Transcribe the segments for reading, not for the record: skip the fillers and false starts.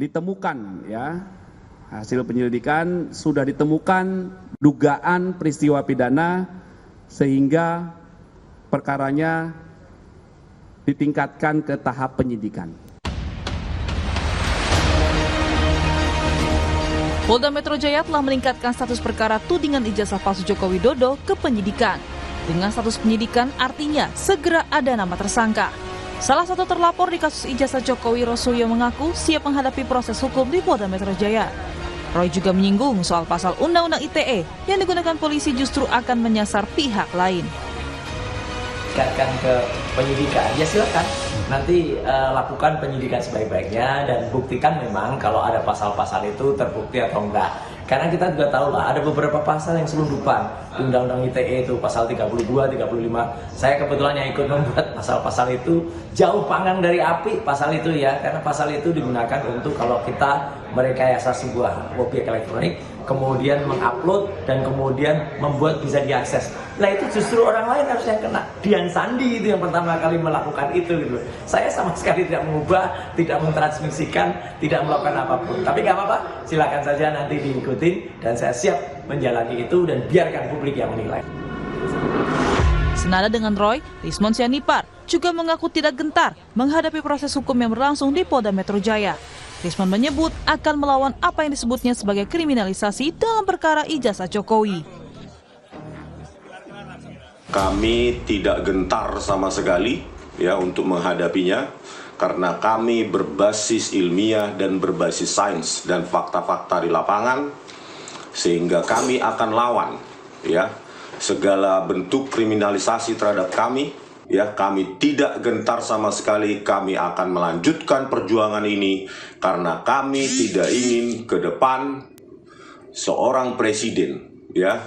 ditemukan ya, hasil penyelidikan sudah ditemukan dugaan peristiwa pidana sehingga perkaranya ditingkatkan ke tahap penyidikan. Polda Metro Jaya telah meningkatkan status perkara tudingan ijazah palsu Joko Widodo ke penyidikan. Dengan status penyidikan artinya segera ada nama tersangka. Salah satu terlapor di kasus ijazah Jokowi, Rosuyo, mengaku siap menghadapi proses hukum di Polda Metro Jaya. Roy juga menyinggung soal pasal Undang-Undang ITE yang digunakan polisi justru akan menyasar pihak lain. Tingkatkan ke penyidikan, ya silakan. Nanti lakukan penyidikan sebaik-baiknya dan buktikan memang kalau ada pasal-pasal itu terbukti atau enggak. Karena kita juga tahu lah ada beberapa pasal yang selundupan. Undang-Undang ITE itu pasal 32, 35. Saya kebetulan yang ikut membuat pasal-pasal itu jauh panggang dari api pasal itu ya. Karena pasal itu digunakan untuk kalau kita merekayasa sebuah objek elektronik, kemudian mengupload dan kemudian membuat bisa diakses. Nah itu justru orang lain harus yang kena. Dian Sandi itu yang pertama kali melakukan itu gitu. Saya sama sekali tidak mengubah, tidak mentransmisikan, tidak melakukan apapun. Tapi nggak apa-apa, silakan saja nanti diikutin dan saya siap menjalani itu dan biarkan publik yang menilai. Senada dengan Roy, Rismon Sianipar juga mengaku tidak gentar menghadapi proses hukum yang berlangsung di Polda Metro Jaya. Rismon menyebut akan melawan apa yang disebutnya sebagai kriminalisasi dalam perkara ijazah Jokowi. Kami tidak gentar sama sekali ya untuk menghadapinya karena kami berbasis ilmiah dan berbasis sains dan fakta-fakta di lapangan sehingga kami akan lawan ya segala bentuk kriminalisasi terhadap kami. Ya, kami tidak gentar sama sekali, kami akan melanjutkan perjuangan ini karena kami tidak ingin ke depan seorang presiden ya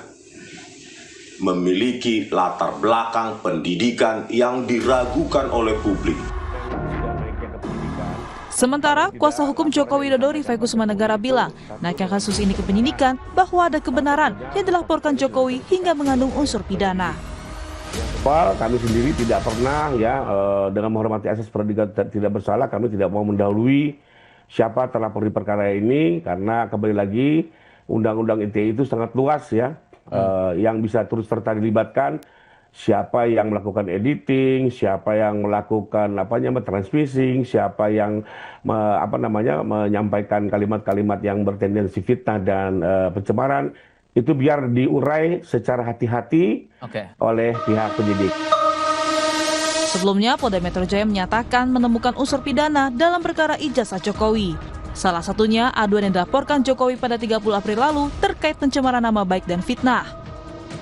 memiliki latar belakang pendidikan yang diragukan oleh publik. Sementara kuasa hukum Joko Widodo Rifai Kusumanegara bilang naiknya kasus ini ke penyidikan bahwa ada kebenaran yang dilaporkan Jokowi hingga mengandung unsur pidana. Kami sendiri tidak pernah ya dengan menghormati asas praduga tidak bersalah, kami tidak mau mendahului siapa terlapor di perkara ini karena kembali lagi Undang-Undang ITE itu sangat luas ya, yang bisa terus serta dilibatkan siapa yang melakukan editing, siapa yang melakukan transmissing, siapa yang menyampaikan kalimat-kalimat yang bertendensi fitnah dan pencemaran. Itu biar diurai secara hati-hati oleh pihak penyidik. Sebelumnya, Polda Metro Jaya menyatakan menemukan unsur pidana dalam perkara ijazah Jokowi. Salah satunya aduan yang dilaporkan Jokowi pada 30 April lalu terkait pencemaran nama baik dan fitnah.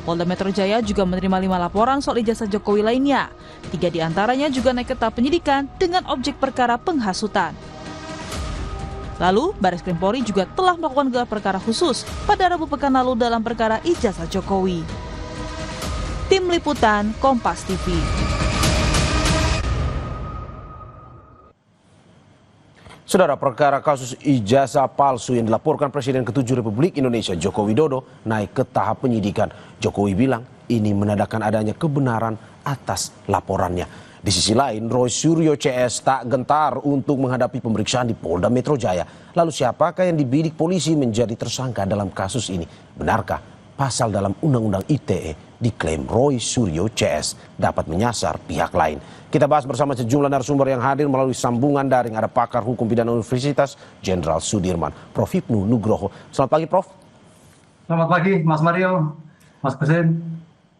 Polda Metro Jaya juga menerima 5 laporan soal ijazah Jokowi lainnya. 3 diantaranya juga naik ke tahap penyidikan dengan objek perkara penghasutan. Lalu, Baris Krim Polri juga telah melakukan gelar perkara khusus pada Rabu pekan lalu dalam perkara ijazah Jokowi. Tim Liputan Kompas TV. Saudara, perkara kasus ijazah palsu yang dilaporkan Presiden ke-7 Republik Indonesia Joko Widodo naik ke tahap penyidikan. Jokowi bilang ini menandakan adanya kebenaran atas laporannya. Di sisi lain, Roy Suryo CS tak gentar untuk menghadapi pemeriksaan di Polda Metro Jaya. Lalu siapakah yang dibidik polisi menjadi tersangka dalam kasus ini? Benarkah pasal dalam Undang-Undang ITE diklaim Roy Suryo CS dapat menyasar pihak lain? Kita bahas bersama sejumlah narasumber yang hadir melalui sambungan daring. Ada pakar hukum pidana Universitas Jenderal Sudirman, Prof. Hipnu Nugroho. Selamat pagi, Prof. Selamat pagi, Mas Mario, Mas Kusin.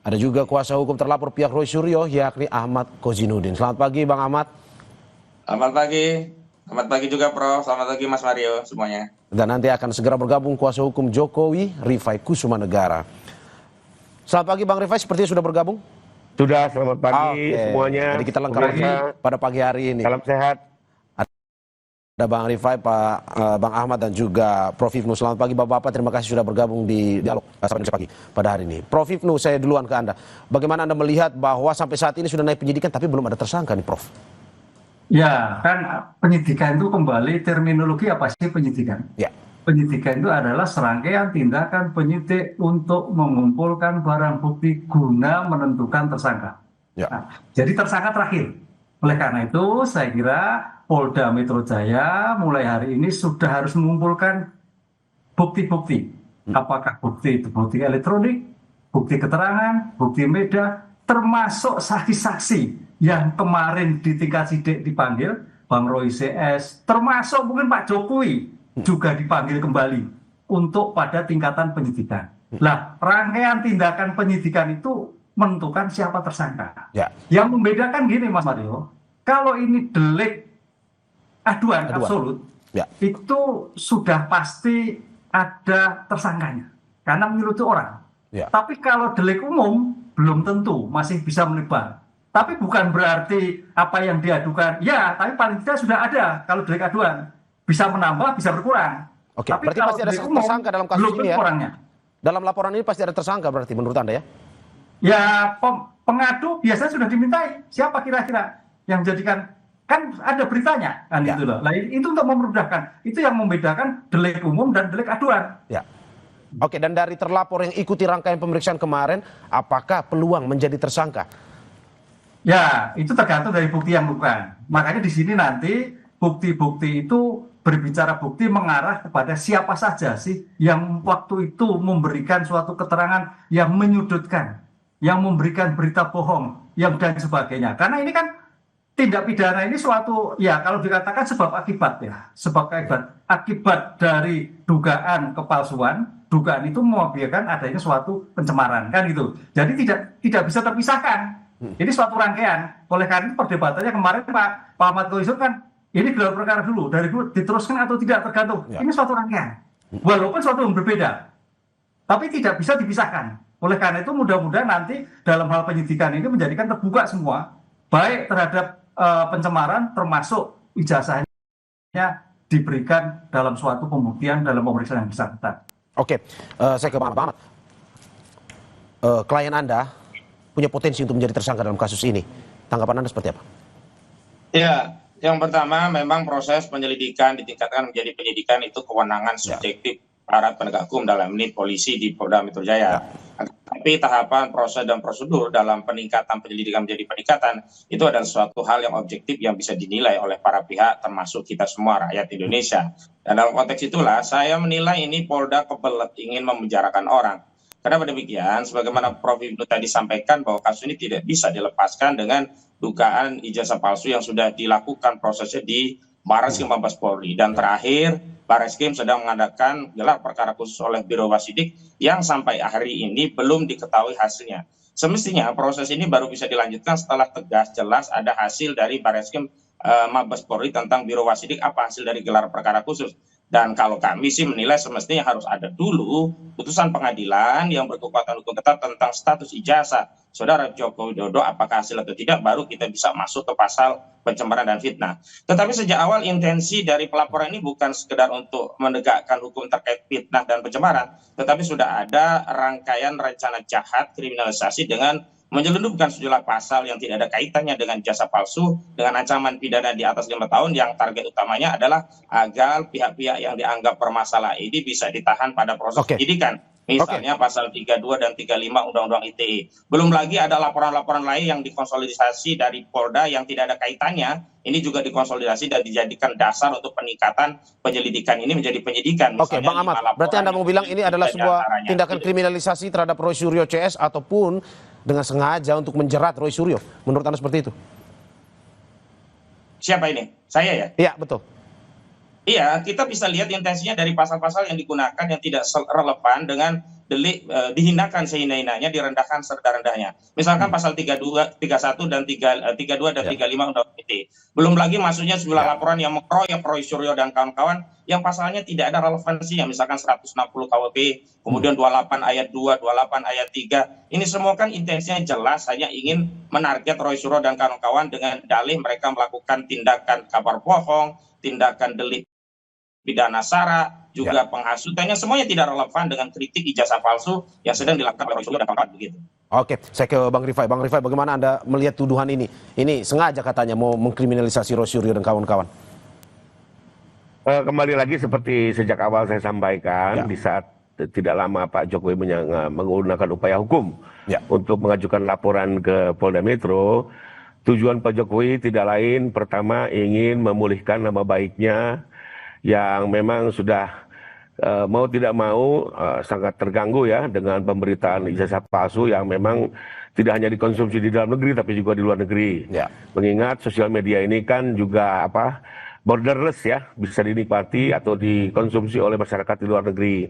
Ada juga kuasa hukum terlapor pihak Roy Suryo, yakni Ahmad Kozinudin. Selamat pagi, Bang Ahmad. Selamat pagi. Selamat pagi juga, Prof. Selamat pagi, Mas Mario, semuanya. Dan nanti akan segera bergabung kuasa hukum Jokowi, Rifai Kusumanegara. Selamat pagi, Bang Rifai. Sepertinya sudah bergabung? Sudah, selamat pagi semuanya. Jadi kita lengkap pada pagi hari ini. Salam sehat. Ada Bang Rifai, Bang Ahmad dan juga Prof. Hipnu. Selamat pagi Bapak-Bapak, terima kasih sudah bergabung di dialog pagi pada hari ini. Prof. Hipnu, saya duluan ke Anda. Bagaimana Anda melihat bahwa sampai saat ini sudah naik penyidikan tapi belum ada tersangka nih, Prof? Ya, kan penyidikan itu kembali terminologi apa sih penyidikan? Ya. Penyidikan itu adalah serangkaian tindakan penyidik untuk mengumpulkan barang bukti guna menentukan tersangka. Ya. Nah, jadi tersangka terakhir. Oleh karena itu, saya kira Polda Metro Jaya mulai hari ini sudah harus mengumpulkan bukti-bukti. Apakah bukti itu bukti elektronik, bukti keterangan, bukti media, termasuk saksi-saksi yang kemarin di tingkat sidik dipanggil, Bang Roy CS, termasuk mungkin Pak Jokowi juga dipanggil kembali untuk pada tingkatan penyidikan. Lah, rangkaian tindakan penyidikan itu menentukan siapa tersangka. Ya. Yang membedakan gini Mas Mario, kalau ini delik aduan absolut, ya, itu sudah pasti ada tersangkanya karena menyeludup orang. ya. Tapi kalau delik umum belum tentu, masih bisa melebar. Tapi bukan berarti apa yang diadukan, ya, tapi paling tidak sudah ada. Kalau delik aduan bisa menambah, bisa berkurang. Oke, Tapi berarti kalau pasti ada delik umum, tersangka dalam kasus belum ini ya? orangnya. Dalam laporan ini pasti ada tersangka berarti menurut Anda ya? Ya, pengadu biasanya sudah dimintai. Siapa kira-kira yang jadikan, kan ada beritanya kan Ya. itu loh. Nah, itu untuk memudahkan. Itu yang membedakan delik umum dan delik aduan. Ya. Oke, dan dari terlapor yang ikuti rangkaian pemeriksaan kemarin, apakah peluang menjadi tersangka? Ya, itu tergantung dari bukti yang bukan. Makanya di sini nanti bukti-bukti itu berbicara bukti mengarah kepada siapa saja sih yang waktu itu memberikan suatu keterangan yang menyudutkan, yang memberikan berita bohong, yang dan sebagainya. Karena ini kan tindak pidana ini suatu, ya kalau dikatakan sebab akibat ya, sebab akibat dari dugaan kepalsuan, dugaan itu mengakibatkan adanya suatu pencemaran kan gitu. Jadi tidak bisa terpisahkan. Ini suatu rangkaian. Oleh karena itu perdebatannya kemarin Pak Ahmad Koizur kan, ini gelar perkara dulu, dari dulu diteruskan atau tidak tergantung. Ya. Ini suatu rangkaian. Walaupun suatu yang berbeda, tapi tidak bisa dipisahkan. Oleh karena itu mudah-mudahan nanti dalam hal penyidikan ini menjadikan terbuka semua, baik terhadap pencemaran termasuk ijazahnya diberikan dalam suatu pembuktian dalam pemeriksaan yang bersangkutan. Oke, saya ke Bang Ahmad. Klien Anda punya potensi untuk menjadi tersangka dalam kasus ini. Tanggapan Anda seperti apa? Ya, yang pertama memang proses penyelidikan ditingkatkan menjadi penyidikan itu kewenangan subjektif aparat penegak hukum dalam ini polisi di Polda Metro Jaya. Tapi tahapan proses dan prosedur dalam peningkatan penyelidikan menjadi peningkatan itu adalah suatu hal yang objektif yang bisa dinilai oleh para pihak termasuk kita semua rakyat Indonesia. Dan dalam konteks itulah saya menilai ini Polda kebelet ingin memenjarakan orang. Karena demikian, sebagaimana Prof. Ibnu tadi sampaikan bahwa kasus ini tidak bisa dilepaskan dengan dugaan ijazah palsu yang sudah dilakukan prosesnya di Barreskrim Mabes Polri. Dan terakhir, Barreskrim sedang mengadakan gelar perkara khusus oleh Biro Wasidik yang sampai hari ini belum diketahui hasilnya. Semestinya proses ini baru bisa dilanjutkan setelah tegas jelas ada hasil dari Barreskrim Mabes Polri tentang Biro Wasidik apa hasil dari gelar perkara khusus. Dan kalau kami sih menilai semestinya harus ada dulu putusan pengadilan yang berkekuatan hukum tetap tentang status ijazah Saudara Joko Widodo apakah hasil atau tidak, baru kita bisa masuk ke pasal pencemaran dan fitnah. Tetapi sejak awal intensi dari pelaporan ini bukan sekedar untuk menegakkan hukum terkait fitnah dan pencemaran, tetapi sudah ada rangkaian rencana jahat kriminalisasi dengan menyelundupkan sejumlah pasal yang tidak ada kaitannya dengan jasa palsu dengan ancaman pidana di atas 5 tahun yang target utamanya adalah agar pihak-pihak yang dianggap bermasalah ini bisa ditahan pada proses penyidikan. Misalnya pasal 32 dan 35 Undang-Undang ITE. Belum lagi ada laporan-laporan lain yang dikonsolidasi dari Polda yang tidak ada kaitannya. Ini juga dikonsolidasi dan dijadikan dasar untuk peningkatan penyelidikan ini menjadi penyidikan. Oke, Bang Ahmad, berarti Anda mau bilang ini adalah sebuah tindakan kriminalisasi terhadap Roy Suryo CS ataupun dengan sengaja untuk menjerat Roy Suryo. Menurut Anda seperti itu? Siapa ini? Saya ya? Iya, betul. Iya, kita bisa lihat intensinya dari pasal-pasal yang digunakan yang tidak relevan dengan delik dihinakan sehina-hinanya, direndahkan serendah-rendahnya. Misalkan pasal 32 dan 32 dan 35 Undang-Undang ITE. Belum lagi masuknya sejumlah laporan yang mengeroyok Roy Suryo dan kawan-kawan yang pasalnya tidak ada relevansinya, misalkan 160 KUHP, kemudian 28 ayat 2, 28 ayat 3. Ini semua kan intensinya jelas hanya ingin menarget Roy Suryo dan kawan-kawan dengan dalih mereka melakukan tindakan kabar bohong, tindakan delik pidana sara, juga penghasutannya, semuanya tidak relevan dengan kritik ijazah palsu yang sedang dilakukan oleh Roy Suryo dan kawan-kawan begitu. Oke, saya ke Bang Rifai. Bang Rifai, bagaimana Anda melihat tuduhan ini? Ini sengaja katanya mau mengkriminalisasi Roy Suryo dan kawan-kawan. Kembali lagi seperti sejak awal saya sampaikan, di saat tidak lama Pak Jokowi menggunakan upaya hukum untuk mengajukan laporan ke Polda Metro, tujuan Pak Jokowi tidak lain, pertama ingin memulihkan nama baiknya yang memang sudah mau tidak mau sangat terganggu ya dengan pemberitaan ijazah palsu yang memang tidak hanya dikonsumsi di dalam negeri tapi juga di luar negeri. Ya. Mengingat sosial media ini kan juga borderless ya, bisa dinikmati atau dikonsumsi oleh masyarakat di luar negeri.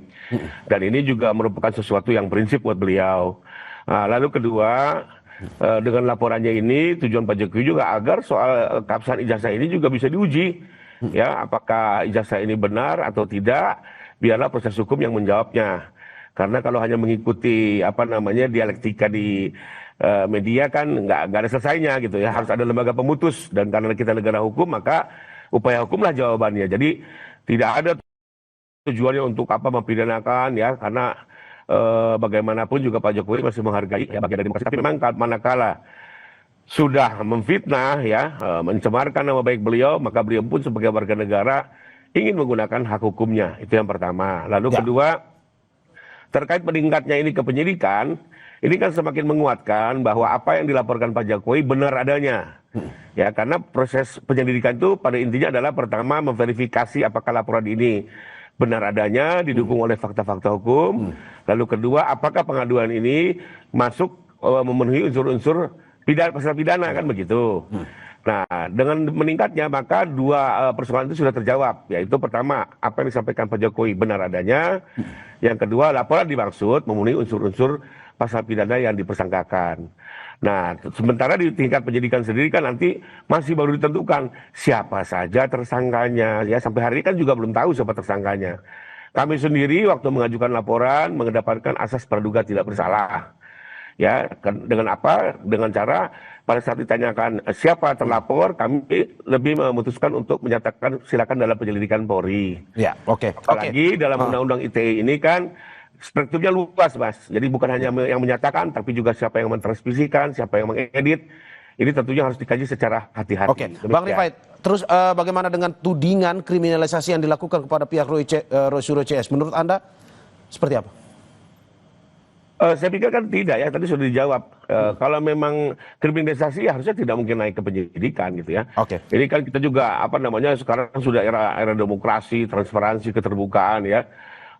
Dan ini juga merupakan sesuatu yang prinsip buat beliau. Lalu kedua, dengan laporannya ini tujuan Pak Jokowi juga agar soal keabsahan ijazah ini juga bisa diuji. Ya, apakah ijazah ini benar atau tidak, biarlah proses hukum yang menjawabnya. Karena kalau hanya mengikuti dialektika di media kan nggak ada selesainya gitu ya. Harus ada lembaga pemutus, dan karena kita negara hukum maka upaya hukumlah jawabannya. Jadi tidak ada tujuannya untuk mempidanakan ya, karena bagaimanapun juga Pak Jokowi masih menghargai ya bagian dari demokrasi. Tapi memang manakala sudah memfitnah ya, mencemarkan nama baik beliau, maka beliau pun sebagai warga negara ingin menggunakan hak hukumnya. Itu yang pertama. Lalu kedua, terkait meningkatnya ini ke penyidikan, ini kan semakin menguatkan bahwa apa yang dilaporkan Pak Jokowi benar adanya. Ya, karena proses penyelidikan itu pada intinya adalah pertama memverifikasi apakah laporan ini benar adanya, didukung oleh fakta-fakta hukum. Lalu kedua, apakah pengaduan ini masuk memenuhi unsur-unsur pasal pidana, kan begitu. Nah, dengan meningkatnya maka dua persoalan itu sudah terjawab, yaitu pertama apa yang disampaikan Pak Jokowi benar adanya, yang kedua laporan dimaksud memenuhi unsur-unsur pasal pidana yang dipersangkakan. Nah, sementara di tingkat penyidikan sendiri kan nanti masih baru ditentukan siapa saja tersangkanya, ya sampai hari ini kan juga belum tahu siapa tersangkanya. Kami sendiri waktu mengajukan laporan mengedepankan asas praduga tidak bersalah. Ya, dengan apa? Dengan cara pada saat ditanyakan siapa terlapor, kami lebih memutuskan untuk menyatakan silakan dalam penyelidikan Polri. Ya, oke. Apalagi dalam Undang-Undang ITE ini kan spektrumnya luas, Mas. Jadi bukan hanya yang menyatakan, tapi juga siapa yang mentransmisikan, siapa yang mengedit. Ini tentunya harus dikaji secara hati-hati. Oke, Bang Rifai, terus bagaimana dengan tudingan kriminalisasi yang dilakukan kepada pihak Roy CS? Menurut Anda seperti apa? Saya pikir kan tidak ya, tadi sudah dijawab. Kalau memang kriminalisasi ya harusnya tidak mungkin naik ke penyidikan gitu ya. Oke. Ini kan kita juga sekarang sudah era demokrasi, transparansi, keterbukaan ya.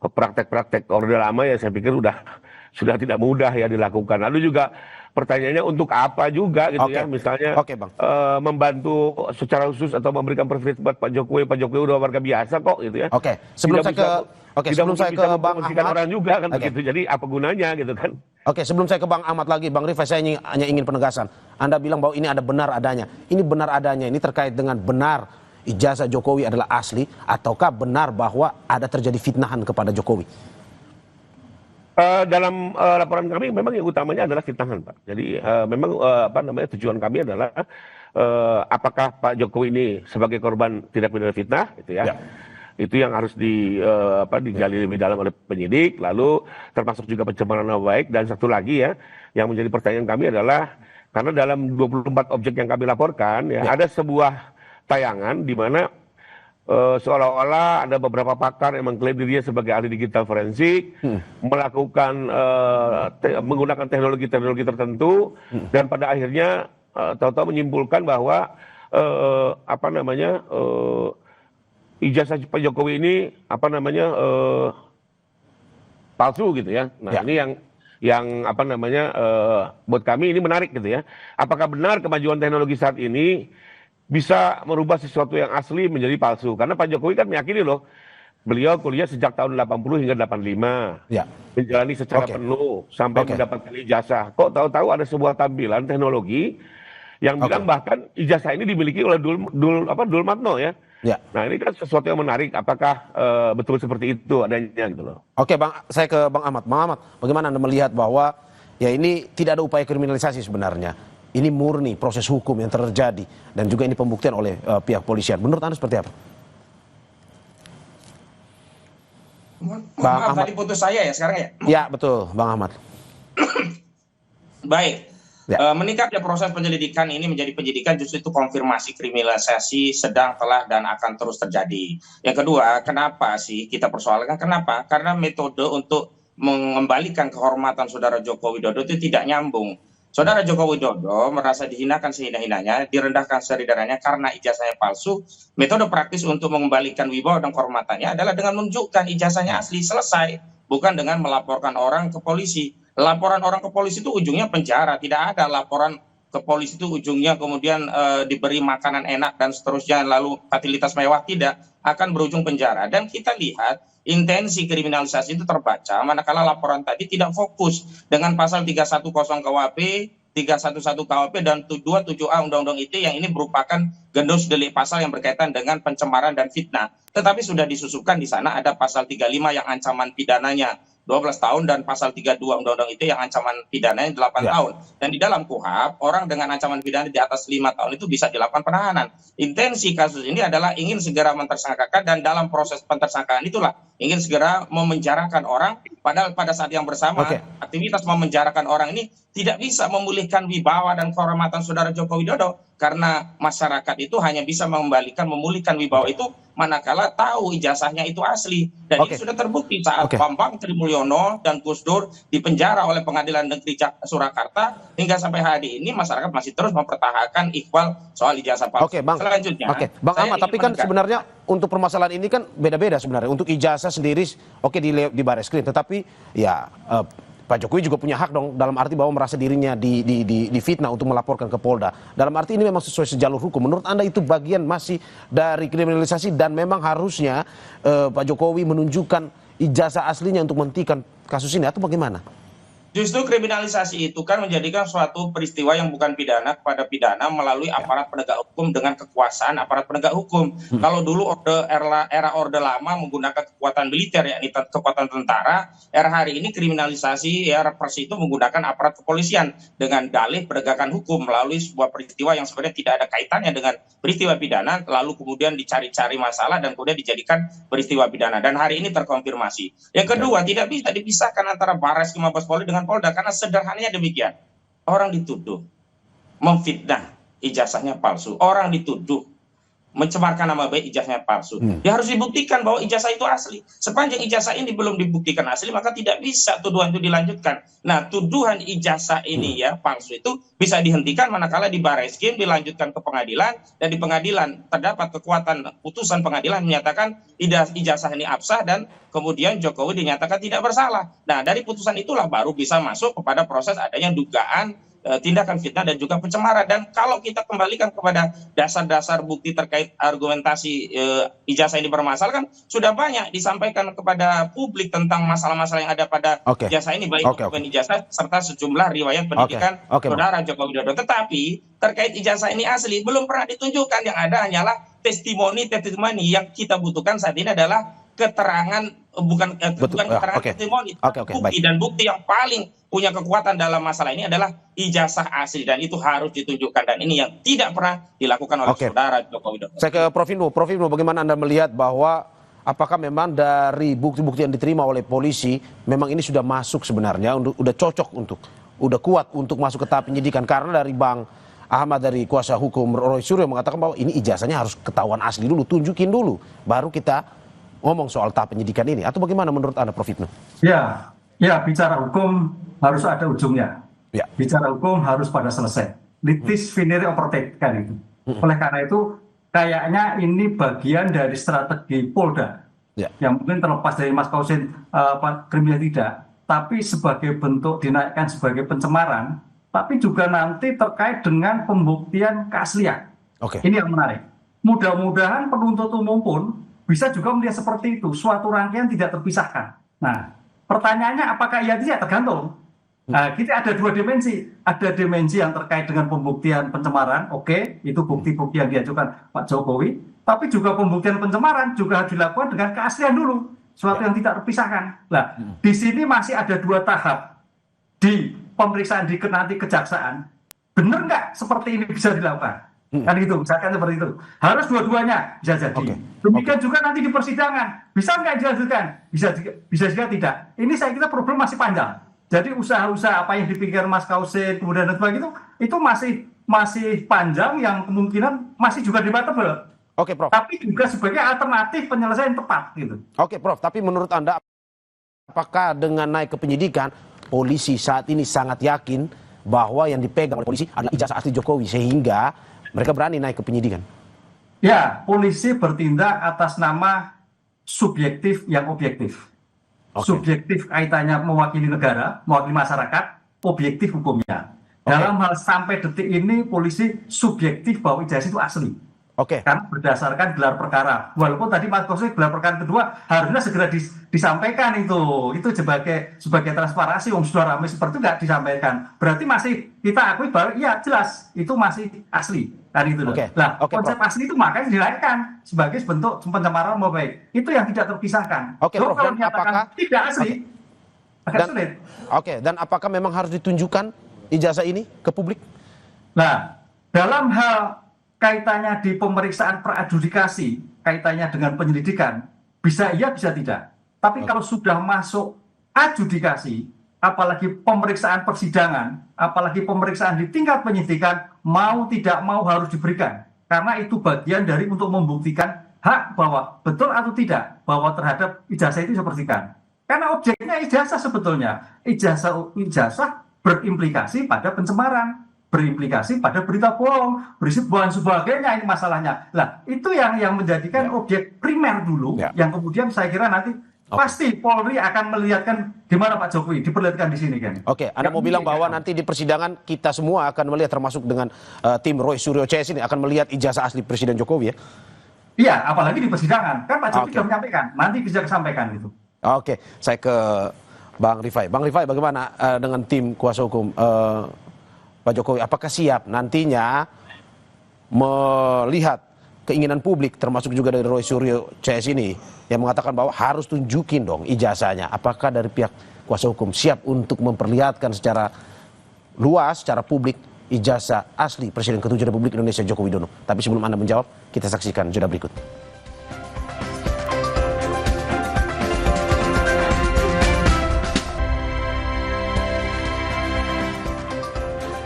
Praktek-praktek Orde Lama ya saya pikir sudah tidak mudah ya dilakukan. Lalu juga pertanyaannya untuk apa juga gitu ya, misalnya Bang. Membantu secara khusus atau memberikan privilege buat Pak Jokowi udah warga biasa kok gitu ya. Oke, sebelum saya ke Bang Ahmad orang juga kan begitu. Jadi apa gunanya gitu kan. Oke, sebelum saya ke Bang Ahmad lagi, Bang Rifai, saya hanya ingin penegasan. Anda bilang bahwa ini ada benar adanya. Ini benar adanya, ini terkait dengan benar ijazah Jokowi adalah asli, ataukah benar bahwa ada terjadi fitnahan kepada Jokowi? Dalam laporan kami memang yang utamanya adalah fitnahan, Pak. Jadi memang tujuan kami adalah apakah Pak Jokowi ini sebagai korban tindak pidana fitnah gitu ya. Itu yang harus digali lebih dalam oleh penyidik, lalu termasuk juga pencemaran nama baik. Dan satu lagi ya yang menjadi pertanyaan kami adalah karena dalam 24 objek yang kami laporkan ya. Ada sebuah tayangan di mana seolah-olah ada beberapa pakar yang mengklaim dirinya sebagai ahli digital forensik, melakukan menggunakan teknologi-teknologi tertentu, dan pada akhirnya tahu-tahu menyimpulkan bahwa ijazah Pak Jokowi ini palsu gitu ya. Nah ini yang buat kami ini menarik gitu ya. Apakah benar kemajuan teknologi saat ini bisa merubah sesuatu yang asli menjadi palsu? Karena Pak Jokowi kan meyakini loh, beliau kuliah sejak tahun 80 hingga 85, menjalani secara penuh sampai mendapatkan ijazah. Kok tahu-tahu ada sebuah tampilan teknologi yang bilang bahkan ijazah ini dimiliki oleh Dul Matno ya. Nah ini kan sesuatu yang menarik. Apakah betul seperti itu adanya gitu loh? Oke, Bang, saya ke Bang Ahmad. Bang Ahmad, bagaimana Anda melihat bahwa ya ini tidak ada upaya kriminalisasi sebenarnya? Ini murni proses hukum yang terjadi dan juga ini pembuktian oleh pihak polisian. Menurut Anda seperti apa? Bang Ahmad, tadi putus saya ya sekarang ya? Ya betul, Bang Ahmad. Baik. Meningkatnya proses penyelidikan ini menjadi penyidikan justru itu konfirmasi kriminalisasi sedang, telah, dan akan terus terjadi. Yang kedua, kenapa sih kita persoalkan? Kenapa? Karena metode untuk mengembalikan kehormatan saudara Joko Widodo itu tidak nyambung. Saudara Joko Widodo merasa dihinakan sehina-hinanya, direndahkan sederhananya karena ijazahnya palsu. Metode praktis untuk mengembalikan wibawa dan kehormatannya adalah dengan menunjukkan ijazahnya asli, selesai. Bukan dengan melaporkan orang ke polisi. Laporan orang ke polisi itu ujungnya penjara. Tidak ada laporan ke polisi itu ujungnya kemudian diberi makanan enak dan seterusnya, lalu fasilitas mewah. Tidak, akan berujung penjara. Dan kita lihat intensi kriminalisasi itu terbaca manakala laporan tadi tidak fokus dengan pasal 310 KUHP, 311 KUHP, dan 227A Undang-Undang ITE yang ini merupakan gendus delik pasal yang berkaitan dengan pencemaran dan fitnah. Tetapi sudah disusupkan di sana ada pasal 35 yang ancaman pidananya 12 tahun dan pasal 32 Undang-Undang ITE yang ancaman pidananya 8 tahun. Dan di dalam KUHP, orang dengan ancaman pidana di atas 5 tahun itu bisa dilakukan penahanan. Intensi kasus ini adalah ingin segera mentersangkakan, dan dalam proses pentersangkaan itulah ingin segera memenjarakan orang, padahal pada saat yang bersamaan aktivitas memenjarakan orang ini tidak bisa memulihkan wibawa dan kehormatan saudara Joko Widodo, karena masyarakat itu hanya bisa memulihkan wibawa itu manakala tahu ijazahnya itu asli. Dan ini sudah terbukti saat Bambang Trimulyono dan Gus Dur dipenjara oleh Pengadilan Negeri Surakarta, hingga sampai hari ini masyarakat masih terus mempertahankan iqbal soal ijazah palsu. Selanjutnya, Bang Ahmad, tapi kan sebenarnya untuk permasalahan ini kan beda-beda sebenarnya. Untuk ijazah sendiri di Barreskrim, tetapi ya Pak Jokowi juga punya hak dong, dalam arti bahwa merasa dirinya difitnah untuk melaporkan ke Polda. Dalam arti ini memang sesuai sejalur hukum. Menurut Anda itu bagian masih dari kriminalisasi dan memang harusnya Pak Jokowi menunjukkan ijazah aslinya untuk menghentikan kasus ini, atau bagaimana? Justru kriminalisasi itu kan menjadikan suatu peristiwa yang bukan pidana kepada pidana melalui aparat penegak hukum dengan kekuasaan aparat penegak hukum. Kalau dulu era Orde Lama menggunakan kekuatan militer, yakni kekuatan tentara, era hari ini kriminalisasi era represi itu menggunakan aparat kepolisian dengan dalih penegakan hukum melalui sebuah peristiwa yang sebenarnya tidak ada kaitannya dengan peristiwa pidana, lalu kemudian dicari-cari masalah dan kemudian dijadikan peristiwa pidana. Dan hari ini terkonfirmasi. Yang kedua, tidak bisa dipisahkan antara Barreskrim Mabes Polri dengan Polda, karena sederhananya demikian. Orang dituduh memfitnah, ijazahnya palsu. Orang dituduh mencemarkan nama baik, ijazahnya palsu. Ya harus dibuktikan bahwa ijazah itu asli. Sepanjang ijazah ini belum dibuktikan asli, maka tidak bisa tuduhan itu dilanjutkan. Nah, tuduhan ijazah ini ya palsu itu bisa dihentikan manakala di Barreskrim dilanjutkan ke pengadilan, dan di pengadilan terdapat kekuatan putusan pengadilan menyatakan ijazah ini absah dan kemudian Jokowi dinyatakan tidak bersalah. Nah, dari putusan itulah baru bisa masuk kepada proses adanya dugaan tindakan fitnah dan juga pencemaran. Dan kalau kita kembalikan kepada dasar-dasar bukti terkait argumentasi ijazah ini bermasalah, kan sudah banyak disampaikan kepada publik tentang masalah-masalah yang ada pada ijazah ini, baik dokumen ijazah serta sejumlah riwayat pendidikan saudara Joko Widodo. Tetapi terkait ijazah ini asli belum pernah ditunjukkan, yang ada hanyalah testimoni yang kita butuhkan saat ini adalah keterangan, bukan keterangan testimoni, bukti. Dan bukti yang paling punya kekuatan dalam masalah ini adalah ijazah asli, dan itu harus ditunjukkan, dan ini yang tidak pernah dilakukan oleh saudara Joko Widodo. Saya ke Prof Ibnu, bagaimana Anda melihat bahwa apakah memang dari bukti-bukti yang diterima oleh polisi memang ini sudah masuk sebenarnya, udah cocok udah kuat untuk masuk ke tahap penyidikan? Karena dari Bang Ahmad, dari kuasa hukum Roy Suryo, mengatakan bahwa ini ijazahnya harus ketahuan asli dulu, tunjukin dulu, baru kita ngomong soal tahap penyidikan ini. Atau bagaimana menurut Anda, Prof Ibnu? Ya, bicara hukum harus ada ujungnya. Bicara hukum harus pada selesai. Litis finire opertek kan itu. Oleh karena itu, kayaknya ini bagian dari strategi Polda. Yang mungkin terlepas dari Mas Kausin kriminal tidak, tapi sebagai bentuk dinaikkan sebagai pencemaran, tapi juga nanti terkait dengan pembuktian keaslian. Ini yang menarik. Mudah-mudahan penuntut umum pun bisa juga melihat seperti itu, suatu rangkaian tidak terpisahkan. Nah, pertanyaannya apakah iya tidak, tergantung. Nah, kita ada dua dimensi. Ada dimensi yang terkait dengan pembuktian pencemaran, itu bukti-bukti yang diajukan Pak Jokowi. Tapi juga pembuktian pencemaran juga harus dilakukan dengan keaslian dulu, suatu yang tidak terpisahkan. Nah, di sini masih ada dua tahap di pemeriksaan di nanti kejaksaan. Benar nggak seperti ini bisa dilakukan? Kan itu, misalkan seperti itu. Harus dua-duanya bisa jadi. Demikian juga nanti di persidangan. Bisa nggak dilanjutkan? Bisa juga tidak. Ini saya kira problem masih panjang. Jadi usaha-usaha apa yang dipikir Mas Kausin, kemudian dan sebagainya itu masih panjang, yang kemungkinan masih juga debatable. Prof. Tapi juga sebagai alternatif penyelesaian tepat gitu. Prof. Tapi menurut Anda, apakah dengan naik ke penyidikan, polisi saat ini sangat yakin bahwa yang dipegang oleh polisi adalah ijazah asli Jokowi sehingga mereka berani naik ke penyidikan? Ya, polisi bertindak atas nama subjektif yang objektif. Subjektif kaitannya mewakili negara, mewakili masyarakat, objektif hukumnya. Dalam hal sampai detik ini polisi subjektif bahwa ijazah itu asli. Karena berdasarkan gelar perkara. Walaupun tadi Mas Koso gelar perkara kedua harusnya segera disampaikan itu sebagai transparansi. Sudah ramai seperti itu nggak disampaikan. Berarti masih kita akui bahwa iya jelas itu masih asli. Kan itu. Nah, konsep asli itu makanya dinaikkan sebagai bentuk pencemaran nama baik. Itu yang tidak terpisahkan. Prof, kalau apakah tidak asli agak sulit. Dan apakah memang harus ditunjukkan ijazah ini ke publik? Nah, dalam hal kaitannya di pemeriksaan praadjudikasi, kaitannya dengan penyelidikan, bisa iya, bisa tidak. Tapi kalau sudah masuk adjudikasi, apalagi pemeriksaan persidangan, apalagi pemeriksaan di tingkat penyidikan, mau tidak mau harus diberikan. Karena itu bagian dari untuk membuktikan hak bahwa betul atau tidak, bahwa terhadap ijazah itu disepertikan. Karena objeknya ijazah sebetulnya. Ijazah berimplikasi pada pencemaran, berimplikasi pada berita bohong, berisi dan sebagainya, ini masalahnya. Lah, itu yang menjadikan objek primer dulu, yang kemudian saya kira nanti pasti Polri akan melihatkan di mana Pak Jokowi, diperlihatkan di sini kan. Anda mau bilang bahwa nanti di persidangan kita semua akan melihat, termasuk dengan tim Roy Suryo CS ini akan melihat ijazah asli Presiden Jokowi ya? Iya, apalagi di persidangan. Kan Pak Jokowi sudah menyampaikan, nanti bisa disampaikan itu. Saya ke Bang Rifai. Bang Rifai, bagaimana dengan tim kuasa hukum Pak Jokowi, apakah siap nantinya melihat keinginan publik, termasuk juga dari Roy Suryo CS ini, yang mengatakan bahwa harus tunjukin dong ijazahnya. Apakah dari pihak kuasa hukum siap untuk memperlihatkan secara luas, secara publik, ijazah asli Presiden ke-7 Republik Indonesia Joko Widodo? Tapi sebelum Anda menjawab, kita saksikan jeda berikut.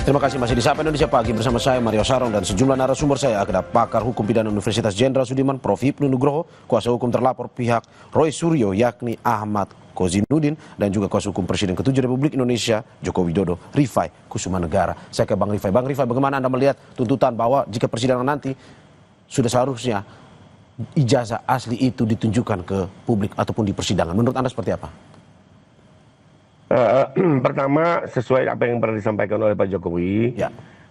Terima kasih masih di Sapa Indonesia Pagi bersama saya Mario Sarong dan sejumlah narasumber saya. Ada pakar hukum pidana Universitas Jenderal Sudirman Prof. Hipnu Nugroho, kuasa hukum terlapor pihak Roy Suryo yakni Ahmad Kozinudin, dan juga kuasa hukum Presiden ke-7 Republik Indonesia Joko Widodo Rifai Kusumanegara. Saya ke Bang Rifai. Bang Rifai, bagaimana Anda melihat tuntutan bahwa jika persidangan nanti sudah seharusnya ijazah asli itu ditunjukkan ke publik ataupun di persidangan? Menurut Anda seperti apa? Pertama, sesuai apa yang pernah disampaikan oleh Pak Jokowi,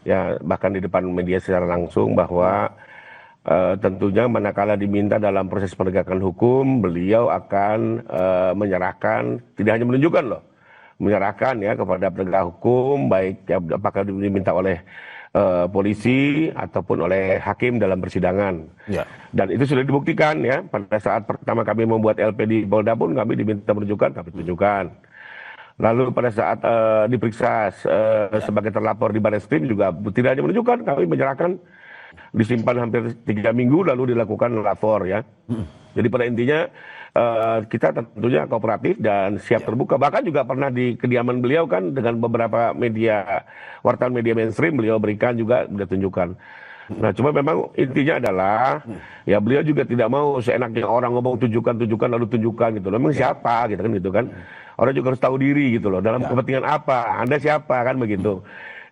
ya bahkan di depan media secara langsung, bahwa tentunya manakala diminta dalam proses penegakan hukum, beliau akan menyerahkan, tidak hanya menunjukkan loh, menyerahkan ya kepada penegak hukum, baik ya, apakah diminta oleh polisi ataupun oleh hakim dalam persidangan. Dan itu sudah dibuktikan ya, pada saat pertama kami membuat LP di Polda pun kami diminta menunjukkan, kami tunjukkan. Lalu pada saat diperiksa sebagai terlapor di Barreskrim juga tidak hanya menunjukkan, kami menyerahkan, disimpan hampir 3 minggu lalu dilakukan lapor ya. Jadi pada intinya kita tentunya kooperatif dan siap terbuka. Bahkan juga pernah di kediaman beliau kan dengan beberapa media, wartawan media mainstream beliau berikan juga, beliau tunjukkan. Nah cuma memang intinya adalah ya beliau juga tidak mau seenaknya orang ngomong tunjukkan lalu tunjukkan gitu. Memang siapa gitu kan, gitu kan. Orang juga harus tahu diri gitu loh, dalam kepentingan apa, Anda siapa kan begitu.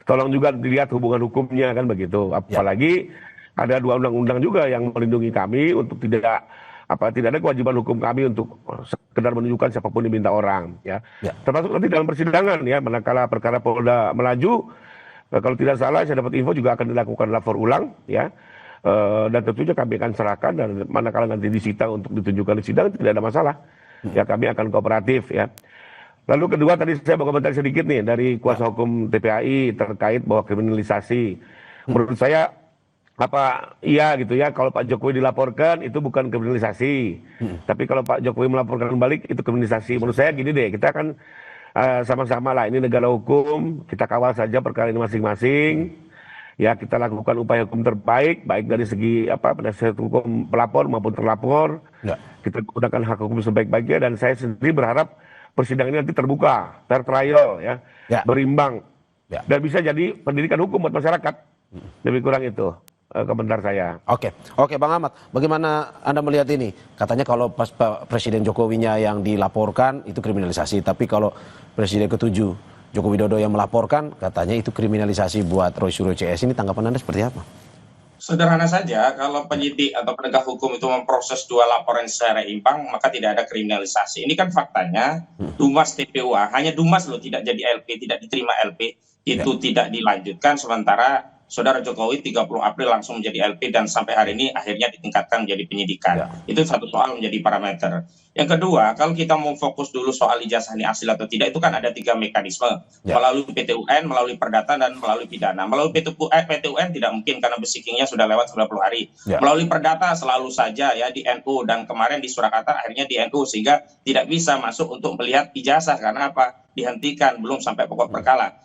Tolong juga dilihat hubungan hukumnya kan begitu. Apalagi ada 2 undang-undang juga yang melindungi kami untuk tidak ada kewajiban hukum kami untuk sekedar menunjukkan siapapun diminta orang ya. Termasuk nanti dalam persidangan ya, manakala perkara Polda melaju, kalau tidak salah saya dapat info juga akan dilakukan lapor ulang ya. Dan tentunya kami akan serahkan, dan manakala nanti disita untuk ditunjukkan di sidang tidak ada masalah. Ya kami akan kooperatif ya. Lalu kedua, tadi saya mau komentar sedikit nih dari kuasa hukum TPAI terkait bahwa kriminalisasi. Menurut saya iya gitu ya, kalau Pak Jokowi dilaporkan itu bukan kriminalisasi. Tapi kalau Pak Jokowi melaporkan balik itu kriminalisasi. Menurut saya gini deh, kita kan sama-sama lah, ini negara hukum, kita kawal saja perkara ini masing-masing. Ya kita lakukan upaya hukum terbaik, baik dari segi penasihat hukum pelapor maupun terlapor. Kita gunakan hak hukum sebaik-baiknya, dan saya sendiri berharap persidangan ini nanti terbuka, fair trial ya, berimbang, dan bisa jadi pendidikan hukum buat masyarakat. Lebih kurang itu komentar saya. Oke, Bang Ahmad, bagaimana Anda melihat ini? Katanya kalau pas Presiden Jokowinya yang dilaporkan itu kriminalisasi, tapi kalau Presiden ke-7 Joko Widodo yang melaporkan, katanya itu kriminalisasi buat Roy Suryo CS. Ini tanggapan Anda seperti apa? Sederhana saja, kalau penyidik atau penegak hukum itu memproses dua laporan secara imbang, maka tidak ada kriminalisasi. Ini kan faktanya, Dumas TPUA, hanya Dumas loh tidak jadi LP, tidak diterima LP, itu tidak dilanjutkan, sementara Saudara Jokowi 30 April langsung menjadi LP dan sampai hari ini akhirnya ditingkatkan menjadi penyidikan. Itu satu soal menjadi parameter. Yang kedua, kalau kita mau fokus dulu soal ijazah ini asli atau tidak, itu kan ada 3 mekanisme. Melalui PT UN, melalui perdata, dan melalui pidana. Melalui PT UN tidak mungkin karena besikingnya sudah lewat 90 hari. Melalui perdata selalu saja ya di NU, dan kemarin di Surakarta akhirnya di NU, sehingga tidak bisa masuk untuk melihat ijazah karena apa? Dihentikan, belum sampai pokok perkaranya.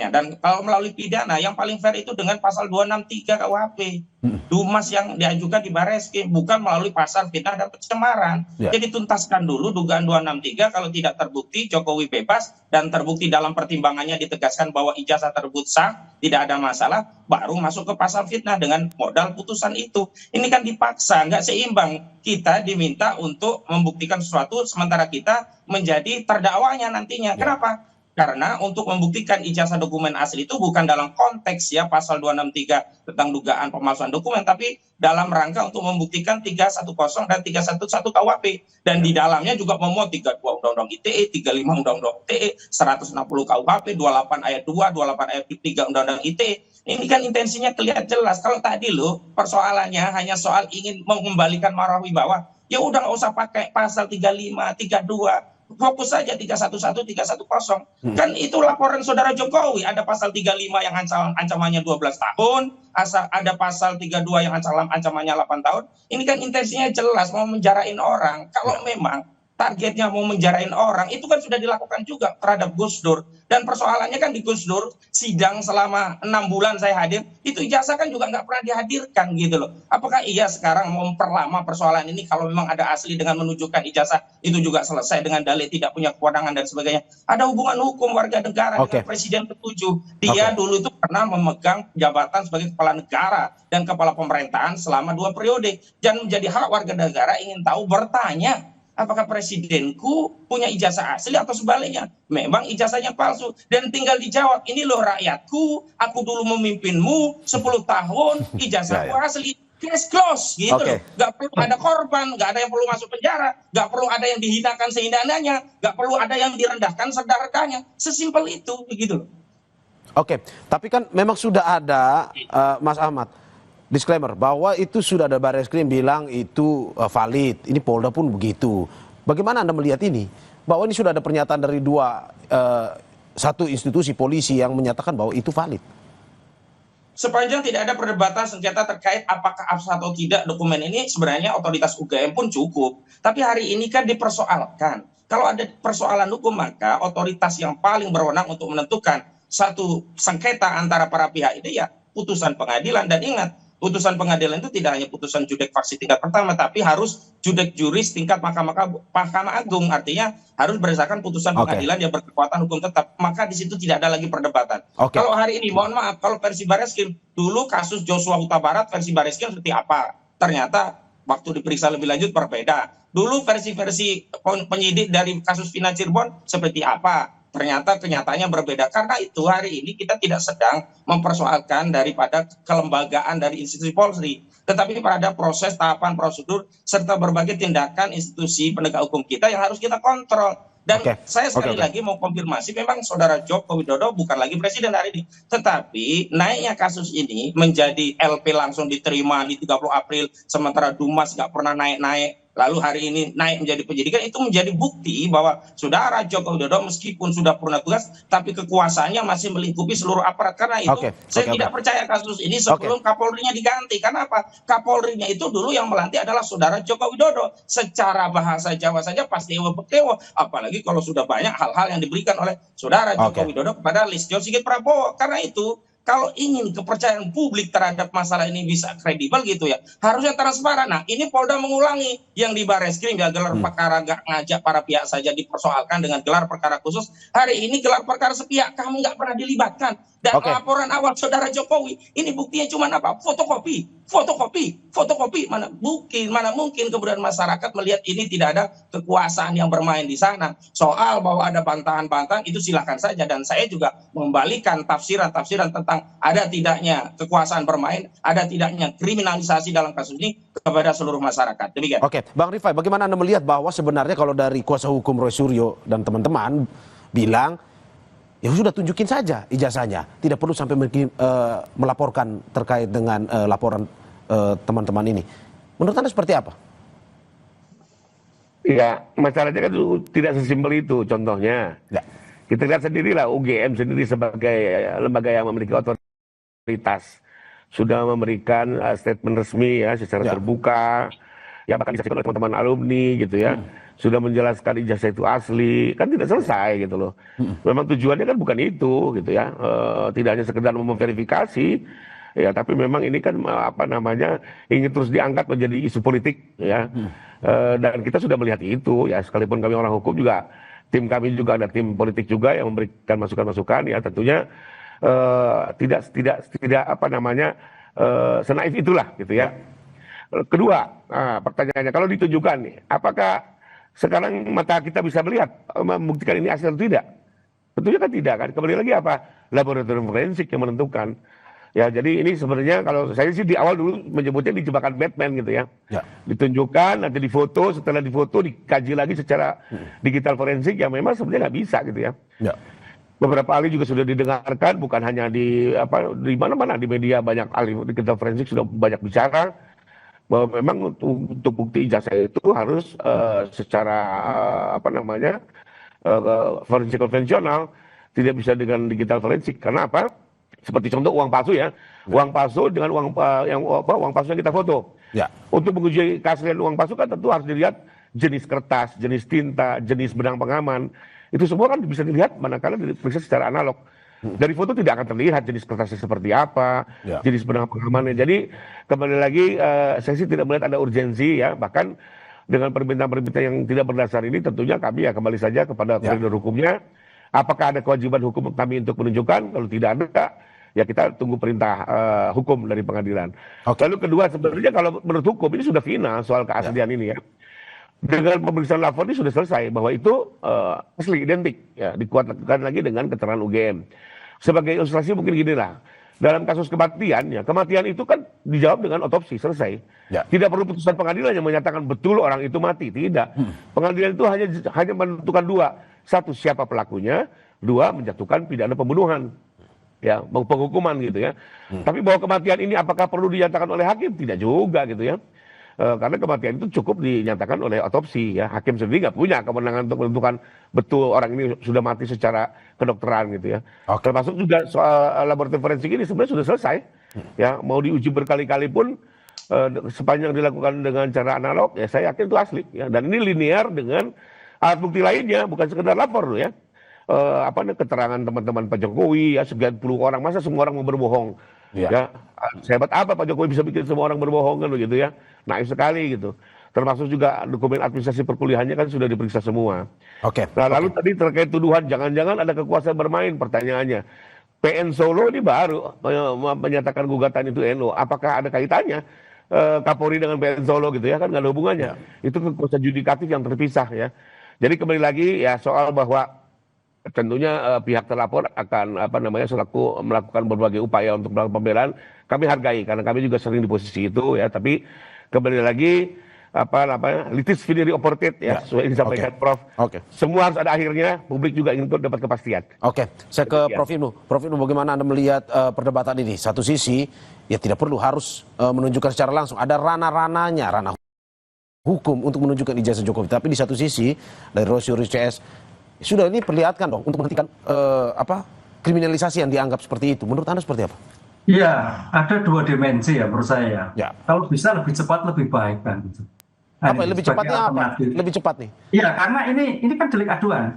Dan kalau melalui pidana, yang paling fair itu dengan pasal 263 KUHP. Dumas yang diajukan di Barreskrim, bukan melalui pasal fitnah dan pencemaran. Jadi tuntaskan dulu dugaan 263, kalau tidak terbukti Jokowi bebas, dan terbukti dalam pertimbangannya ditegaskan bahwa ijazah tersebut sah, tidak ada masalah, baru masuk ke pasal fitnah dengan modal putusan itu. Ini kan dipaksa, nggak seimbang. Kita diminta untuk membuktikan sesuatu, sementara kita menjadi terdakwanya nantinya. Kenapa? Karena untuk membuktikan ijazah dokumen asli itu bukan dalam konteks ya pasal 263 tentang dugaan pemalsuan dokumen, tapi dalam rangka untuk membuktikan 310 dan 311 KUHP. Dan di dalamnya juga memuat 32 Undang-Undang ITE, 35 Undang-Undang ITE, 160 KUHP, 28 ayat 2, 28 ayat 3 Undang-Undang ITE. Ini kan intensinya kelihatan jelas. Kalau tadi loh persoalannya hanya soal ingin mengembalikan marwah wibawa, ya udah nggak usah pakai pasal 35, 32. Fokus saja 311, 310. Kan itu laporan Saudara Jokowi. Ada pasal 35 yang ancamannya 12 tahun. Ada pasal 32 yang ancamannya 8 tahun. Ini kan intensinya jelas, mau menjarain orang. Kalau memang targetnya mau menjarain orang, itu kan sudah dilakukan juga terhadap Gus Dur. Dan persoalannya kan di Gus Dur, sidang selama 6 bulan saya hadir, itu ijazah kan juga nggak pernah dihadirkan gitu loh. Apakah iya sekarang mau memperlama persoalan ini kalau memang ada asli dengan menunjukkan ijazah, itu juga selesai dengan dalil tidak punya kewenangan dan sebagainya. Ada hubungan hukum warga negara dengan Presiden ke-7. Dia dulu itu pernah memegang jabatan sebagai kepala negara dan kepala pemerintahan selama 2 periode. Dan menjadi hak warga negara ingin tahu, bertanya, apakah presidenku punya ijazah asli atau sebaliknya? Memang ijazahnya palsu. Dan tinggal dijawab, ini loh rakyatku, aku dulu memimpinmu 10 tahun, ijazahku asli. Case close gitu loh. Gak perlu ada korban, gak ada yang perlu masuk penjara, gak perlu ada yang dihinakan seindah-indahnya, gak perlu ada yang direndahkan sedarkahnya. Sesimpel itu begitu loh. Oke, tapi kan memang sudah ada Mas Ahmad, disclaimer bahwa itu sudah ada Barreskrim bilang itu valid. Ini Polda pun begitu. Bagaimana Anda melihat ini? Bahwa ini sudah ada pernyataan dari satu institusi polisi yang menyatakan bahwa itu valid. Sepanjang tidak ada perdebatan sengketa terkait apakah absah atau tidak dokumen ini, sebenarnya otoritas UGM pun cukup. Tapi hari ini kan dipersoalkan. Kalau ada persoalan hukum, maka otoritas yang paling berwenang untuk menentukan satu sengketa antara para pihak ini ya putusan pengadilan. Dan ingat, putusan pengadilan itu tidak hanya putusan judek faksi tingkat pertama, tapi harus judek juris tingkat Mahkamah Agung. Artinya harus berdasarkan putusan pengadilan yang berkekuatan hukum tetap. Maka di situ tidak ada lagi perdebatan. Kalau hari ini, mohon maaf, kalau versi Barreskrim, dulu kasus Joshua Huta Barat versi Barreskrim seperti apa? Ternyata waktu diperiksa lebih lanjut berbeda. Dulu versi-versi penyidik dari kasus Vina Cirebon seperti apa? Ternyata kenyataannya berbeda. Karena itu hari ini kita tidak sedang mempersoalkan daripada kelembagaan dari institusi Polri, tetapi pada proses, tahapan, prosedur, serta berbagai tindakan institusi penegak hukum kita yang harus kita kontrol. Dan saya sekali lagi mau konfirmasi, memang Saudara Joko Widodo bukan lagi presiden hari ini. Tetapi naiknya kasus ini menjadi LP langsung diterima di 30 April, sementara Dumas nggak pernah naik-naik, lalu hari ini naik menjadi penyidikan, itu menjadi bukti bahwa Saudara Joko Widodo meskipun sudah purna tugas, tapi kekuasaannya masih melingkupi seluruh aparat. Karena itu saya tidak percaya kasus ini sebelum Kapolrinya diganti. Karena apa? Kapolrinya itu dulu yang melantik adalah Saudara Joko Widodo. Secara bahasa Jawa saja pasti bekewo, apalagi kalau sudah banyak hal-hal yang diberikan oleh Saudara Joko Widodo kepada Listio Sigit Prabowo. Karena itu, kalau ingin kepercayaan publik terhadap masalah ini bisa kredibel gitu ya, harusnya transparan. Nah, ini Polda mengulangi yang di Barreskrim ya, gelar perkara nggak ngajak para pihak saja dipersoalkan dengan gelar perkara khusus. Hari ini gelar perkara sepihak, kamu nggak pernah dilibatkan. Dan laporan awal Saudara Jokowi, ini buktinya cuma apa? Fotokopi. fotokopi, mana mungkin kemudian masyarakat melihat ini tidak ada kekuasaan yang bermain di sana. Soal bahwa ada bantahan-bantahan itu silakan saja, dan saya juga membalikan tafsiran tentang ada tidaknya kekuasaan bermain, ada tidaknya kriminalisasi dalam kasus ini kepada seluruh masyarakat. Demikian. Oke, Bang Rifai, bagaimana Anda melihat bahwa sebenarnya kalau dari kuasa hukum Roy Suryo dan teman-teman bilang ya sudah tunjukin saja ijazahnya, tidak perlu sampai melaporkan terkait dengan laporan teman-teman ini. Menurut Anda seperti apa? Ya, masalahnya kan tidak sesimpel itu. Contohnya, ya, kita lihat sendirilah UGM sendiri sebagai lembaga yang memiliki otoritas sudah memberikan statement resmi ya secara terbuka, ya bahkan disaksikan oleh teman-teman alumni gitu ya, sudah menjelaskan ijazah itu asli, kan tidak selesai gitu loh. Memang tujuannya kan bukan itu gitu ya, tidak hanya sekedar memverifikasi ya, tapi memang ini kan ingin terus diangkat menjadi isu politik ya. Dan kita sudah melihat itu ya, sekalipun kami orang hukum juga, tim kami juga ada tim politik juga yang memberikan masukan-masukan ya, tentunya tidak senaif itulah gitu ya. Kedua, pertanyaannya kalau ditunjukkan nih, apakah sekarang mata kita bisa melihat membuktikan ini asli atau tidak? Tentunya kan tidak kan. Kembali lagi apa? Laboratorium forensik yang menentukan. Ya, jadi ini sebenarnya kalau saya sih di awal dulu menyebutnya di jebakan Batman gitu ya. Ditunjukkan, nanti difoto, setelah difoto dikaji lagi secara digital forensik yang memang sebenarnya nggak bisa gitu ya. Beberapa ahli juga sudah didengarkan, bukan hanya di mana-mana, di media banyak ahli digital forensik sudah banyak bicara bahwa memang untuk bukti ijazah itu harus secara forensik konvensional, tidak bisa dengan digital forensik. Karena apa? Seperti contoh uang palsu ya, uang palsu dengan uang palsu yang kita foto. Untuk menguji keaslian uang palsu kan tentu harus dilihat jenis kertas, jenis tinta, jenis benang pengaman. Itu semua kan bisa dilihat manakala diperiksa secara analog. Dari foto tidak akan terlihat jenis kertasnya seperti apa, jenis benang pengamannya. Jadi kembali lagi saya sih tidak melihat ada urgensi ya. Bahkan dengan permintaan-permintaan yang tidak berdasar ini tentunya kami ya kembali saja kepada koridor hukumnya. Apakah ada kewajiban hukum kami untuk menunjukkan? Kalau tidak ada, ya kita tunggu perintah hukum dari pengadilan. Lalu kedua, sebenarnya kalau menurut hukum ini sudah final soal keaslian ini ya. Dengan pemeriksaan lapor ini sudah selesai bahwa itu asli, identik ya, dikuatkan lagi dengan keterangan UGM. Sebagai ilustrasi mungkin gini lah, dalam kasus kematian ya, kematian itu kan dijawab dengan otopsi, selesai. Tidak perlu putusan pengadilan yang menyatakan betul orang itu mati, tidak. Pengadilan itu hanya menentukan dua, satu siapa pelakunya, dua menjatuhkan pidana pembunuhan, ya penghukuman gitu ya. Tapi bahwa kematian ini apakah perlu dinyatakan oleh hakim? Tidak juga gitu ya. Karena kematian itu cukup dinyatakan oleh otopsi ya. Hakim sendiri nggak punya kewenangan untuk menentukan betul orang ini sudah mati secara kedokteran gitu ya. Termasuk juga soal laboratorium forensik ini sebenarnya sudah selesai. Ya, mau diuji berkali-kali pun sepanjang dilakukan dengan cara analog ya saya yakin itu asli ya. Dan ini linear dengan alat bukti lainnya, bukan sekedar lapor loh ya. Keterangan teman-teman Pak Jokowi ya, sekian puluh orang, masa semua orang mau berbohong? Ya, sehebat apa Pak Jokowi bisa bikin semua orang berbohong kan begitu ya? Naif sekali gitu. Termasuk juga dokumen administrasi perkuliahannya kan sudah diperiksa semua. Nah, lalu tadi terkait tuduhan jangan-jangan ada kekuasaan bermain, pertanyaannya. PN Solo ini baru menyatakan gugatan itu NO. Apakah ada kaitannya Kapolri dengan PN Solo gitu ya? Kan nggak ada hubungannya. Itu kekuasaan yudikatif yang terpisah ya. Jadi kembali lagi ya soal bahwa tentunya pihak terlapor akan selaku melakukan berbagai upaya untuk melakukan pembelaan, kami hargai karena kami juga sering di posisi itu ya. Tapi kembali lagi litis finiri oportet ya, sesuai yang disampaikan Prof. Semua harus ada akhirnya, publik juga ingin dapat kepastian. Saya ke Prof Ibnu. Prof Ibnu, bagaimana Anda melihat perdebatan ini? Satu sisi ya tidak perlu harus menunjukkan secara langsung, ada ranah-ranahnya, ranah hukum untuk menunjukkan ijazah Jokowi. Tapi di satu sisi dari Roy Suryo CS sudah ini perlihatkan dong untuk menghentikan kriminalisasi yang dianggap seperti itu. Menurut Anda seperti apa? Iya, ada dua dimensi ya menurut saya. Kalau bisa lebih cepat lebih baik kan gitu. Lebih cepatnya apa? Lebih cepat nih? Iya, karena ini kan delik aduan.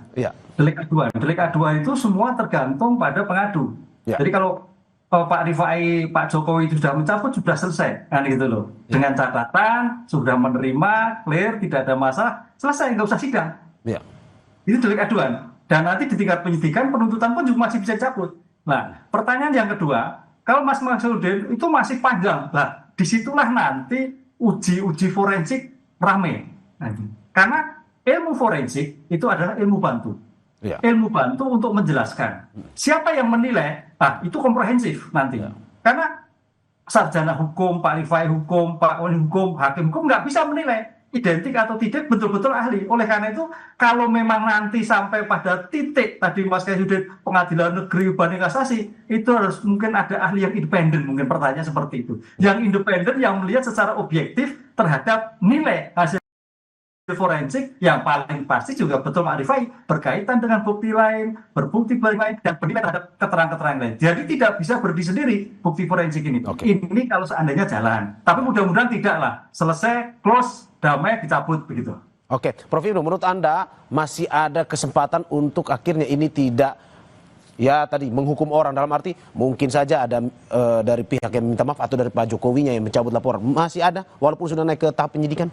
Delik aduan itu semua tergantung pada pengadu. Jadi kalau Pak Rifai, Pak Jokowi itu sudah mencabut, sudah selesai kan gitu loh. Dengan catatan sudah menerima, clear, tidak ada masalah, selesai, nggak usah sidang. Itu delik aduan. Dan nanti di tingkat penyidikan, penuntutan pun juga masih bisa dicabut. Nah, pertanyaan yang kedua, Kalau Mas Maksudin itu masih panjang. Lah, disitulah nanti uji forensik rame. Nanti. Karena ilmu forensik itu adalah ilmu bantu. Ya. Ilmu bantu untuk menjelaskan. Siapa yang menilai? Itu komprehensif nanti. Ya. Karena sarjana hukum, Pak Rifai hukum, Pak Wali hukum, hakim hukum nggak bisa menilai identik atau tidak betul-betul ahli. Oleh karena itu, kalau memang nanti sampai pada titik tadi Mas Kaisudin pengadilan negeri banding kasasi, itu harus mungkin ada ahli yang independen, mungkin pertanyaan seperti itu. Yang independen yang melihat secara objektif terhadap nilai hasil forensik yang paling pasti juga betul Pak Rifai berkaitan dengan bukti lain, berbukti lain dan bernilai terhadap keterangan-keterangan lain. Jadi tidak bisa berdiri sendiri bukti forensik ini. Ini kalau seandainya jalan. Tapi mudah-mudahan tidaklah. Selesai, close, damai, dicabut begitu. Oke, Prof. Ibnu, menurut Anda masih ada kesempatan untuk akhirnya ini tidak tadi menghukum orang, dalam arti mungkin saja ada dari pihak yang minta maaf atau dari Pak Jokowinya yang mencabut laporan. Masih ada walaupun sudah naik ke tahap penyidikan?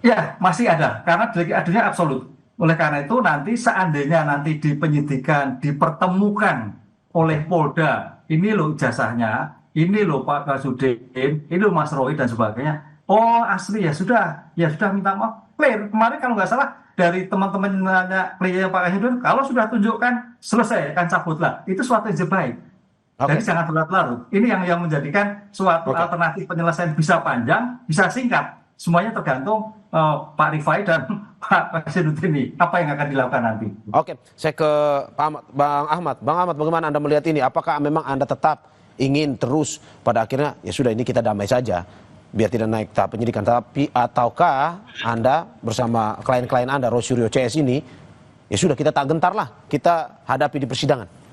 Ya, masih ada, karena delik adunya absolut. Oleh karena itu nanti seandainya nanti di penyidikan dipertemukan oleh Polda, ini loh ijazahnya, ini loh Pak Kasudin, ini loh Mas Roy dan sebagainya. Oh asli ya sudah minta maaf. Clear. Kemarin kalau nggak salah dari teman-teman klien Pak Kasudin, kalau sudah tunjukkan selesai kan cabutlah. Itu suatu yang baik. Jadi jangan berlarut-larut. Ini yang menjadikan suatu alternatif penyelesaian bisa panjang, bisa singkat. Semuanya tergantung Pak Rifai dan Pak Kaisudin ini apa yang akan dilakukan nanti. Oke, saya ke Bang Ahmad. Bang Ahmad, bagaimana Anda melihat ini? Apakah memang Anda tetap ingin terus pada akhirnya ya sudah ini kita damai saja biar tidak naik tahap penyidikan, tapi ataukah Anda bersama klien-klien Anda Rosyuryo CS ini ya sudah kita tak gentar lah, kita hadapi di persidangan?